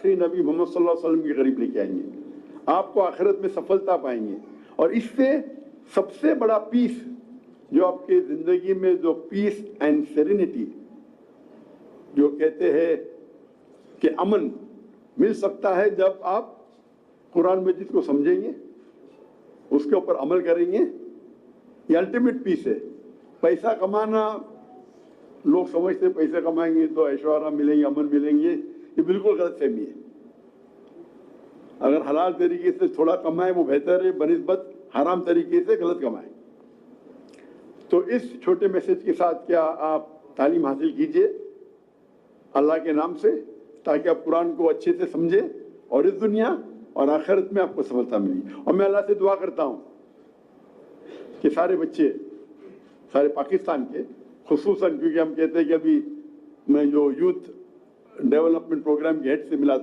آخری نبی محمد صلی اللہ علیہ وسلم کے قریب لے کے آئیں گے. آپ کو آخرت میں سفلتا پائیں گے. اور اس سے سب سے بڑا پیس جو آپ کی زندگی میں جو پیس اینڈ سیرینٹی جو کہتے ہیں کہ امن مل سکتا ہے جب آپ قرآن مجید کو سمجھیں گے, اس کے اوپر عمل کریں گے. یہ الٹیمیٹ پیس ہے. پیسہ کمانا, لوگ سمجھتے پیسے کمائیں گے تو ایشورہ ملیں گے, امن ملیں گے. یہ بالکل غلط فہمی ہے. اگر حلال طریقے سے تھوڑا کمائیں وہ بہتر ہے بنسبت حرام طریقے سے غلط کمائیں. تو اس چھوٹے میسج کے ساتھ کیا آپ تعلیم حاصل کیجئے اللہ کے نام سے, تاکہ آپ قرآن کو اچھے سے سمجھیں اور اس دنیا اور آخرت میں آپ کو سفلتا ملی. اور میں اللہ سے دعا کرتا ہوں کہ سارے بچے, سارے پاکستان کے, خصوصاً کیونکہ ہم کہتے ہیں کہ ابھی میں جو یوتھ ڈیولپمنٹ پروگرام کے ہیڈ سے ملا